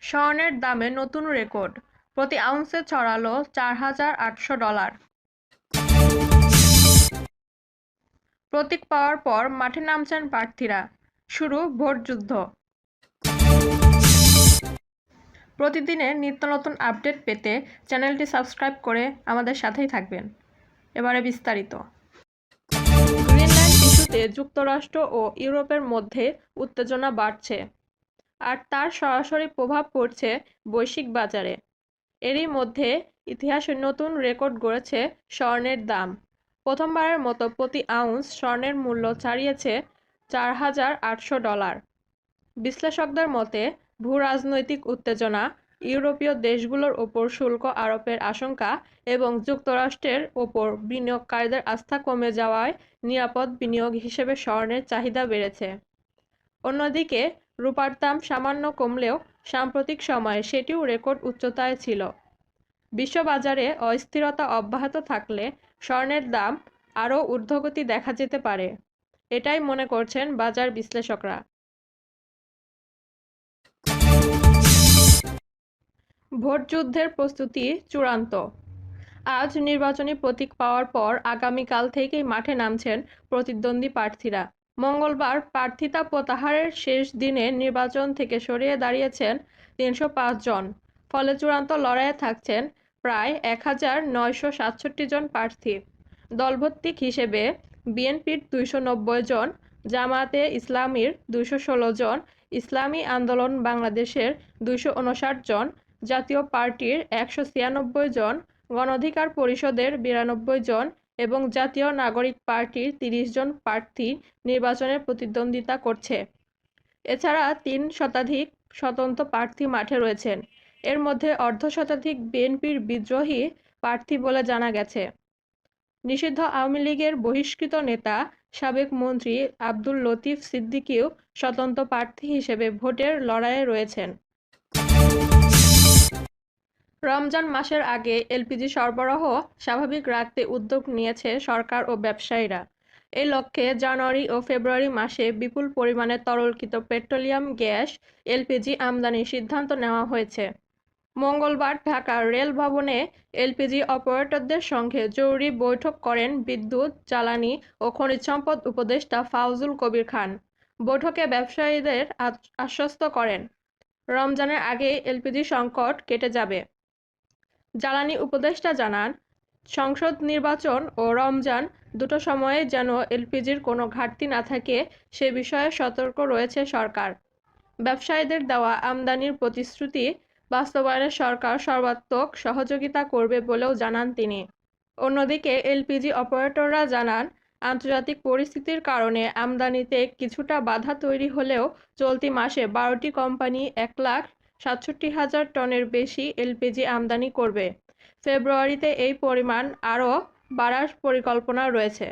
স্বর্ণের দামে নতুন রেকর্ড, প্রতি আউন্সে ছড়ালো $4,800। প্রতীক পাওয়ার পর মাঠে নামছেন প্রার্থীরা, শুরু ভোটযুদ্ধ। প্রতিদিনের নিত্য নতুন আপডেট পেতে চ্যানেলটি সাবস্ক্রাইব করে আমাদের সাথেই থাকবেন। এবারে বিস্তারিত। গ্রিনল্যান্ড ইস্যুতে যুক্তরাষ্ট্র ও ইউরোপের মধ্যে উত্তেজনা বাড়ছে, আর তার সরাসরি প্রভাব পড়ছে বৈশ্বিক বাজারে। এরই মধ্যে ইতিহাসে নতুন রেকর্ড গড়েছে স্বর্ণের দাম। প্রথমবারের মতো প্রতি আউন্স স্বর্ণের মূল্য ছাড়িয়েছে $4,800। বিশ্লেষকদের মতে, ভূ-রাজনৈতিক উত্তেজনা, ইউরোপীয় দেশগুলোর ওপর শুল্ক আরোপের আশঙ্কা এবং যুক্তরাষ্ট্রের ওপর বিনিয়োগকারীদের আস্থা কমে যাওয়ায় নিরাপদ বিনিয়োগ হিসেবে স্বর্ণের চাহিদা বেড়েছে। অন্যদিকে রূপার দাম সামান্য কমলেও সাম্প্রতিক সময়ে সেটিও রেকর্ড উচ্চতায় ছিল। বিশ্ববাজারে অস্থিরতা অব্যাহত থাকলে স্বর্ণের দাম আরও ঊর্ধ্বগতি দেখা যেতে পারে, এটাই মনে করছেন বাজার বিশ্লেষকরা। ভোটযুদ্ধের প্রস্তুতি চূড়ান্ত। আজ নির্বাচনী প্রতীক পাওয়ার পর আগামীকাল থেকেই মাঠে নামছেন প্রতিদ্বন্দ্বী প্রার্থীরা। মঙ্গলবার প্রার্থিতা প্রত্যাহারের শেষ দিনে নির্বাচন থেকে সরিয়ে দাঁড়িয়েছেন 305 জন। ফলে চূড়ান্ত লড়াইয়ে থাকছেন প্রায় 1,967 জন প্রার্থী। দলভিত্তিক হিসেবে বিএনপির 290 জন, জামায়াতে ইসলামীর 216 জন, ইসলামী আন্দোলন বাংলাদেশের 259 জন, জাতীয় পার্টির 196 জন, গণঅধিকার পরিষদের 92 জন এবং জাতীয় নাগরিক পার্টির 30 জন প্রার্থী নির্বাচনে প্রতিদ্বন্দ্বিতা করছে। এছাড়া 3 শতাধিক স্বতন্ত্র প্রার্থী মাঠে রয়েছেন। এর মধ্যে অর্ধশতাধিক বিএনপির বিদ্রোহী প্রার্থী বলে জানা গেছে। নিষিদ্ধ আওয়ামী লীগের বহিষ্কৃত নেতা সাবেক মন্ত্রী আব্দুল লতিফ সিদ্দিকীও স্বতন্ত্র প্রার্থী হিসেবে ভোটের লড়াইয়ে রয়েছেন। রমজান মাসের আগে এলপিজি সরবরাহ স্বাভাবিক রাখতে উদ্যোগ নিয়েছে সরকার ও ব্যবসায়ীরা। এই লক্ষ্যে জানুয়ারি ও ফেব্রুয়ারি মাসে বিপুল পরিমাণে তরলকৃত পেট্রোলিয়াম গ্যাস এলপিজি আমদানির সিদ্ধান্ত নেওয়া হয়েছে। মঙ্গলবার ঢাকার রেল ভবনে এলপিজি অপারেটরদের সঙ্গে জরুরি বৈঠক করেন বিদ্যুৎ, জ্বালানি ও খনিজ সম্পদ উপদেষ্টা ফাউজুল কবির খান। বৈঠকে ব্যবসায়ীদের আশ্বস্ত করেন, রমজানের আগে এলপিজি সংকট কেটে যাবে। জ্বালানি উপদেষ্টা জানান, সংসদ নির্বাচন ও রমজান দুটো সময়ে যেন এলপিজির কোনো ঘাটতি না থাকে সে বিষয়ে সতর্ক রয়েছে সরকার। ব্যবসায়ীদের দেওয়া আমদানির প্রতিশ্রুতি বাস্তবায়নে সরকার সর্বাত্মক সহযোগিতা করবে বলেও জানান তিনি। অন্যদিকে এলপিজি অপারেটররা জানান, আন্তর্জাতিক পরিস্থিতির কারণে আমদানিতে কিছুটা বাধা তৈরি হলেও চলতি মাসে 12টি কোম্পানি 1,67,000 টনের বেশি এলপিজি আমদানি করবে। ফেব্রুয়ারিতে এই পরিমাণ আরও বাড়ার পরিকল্পনা রয়েছে।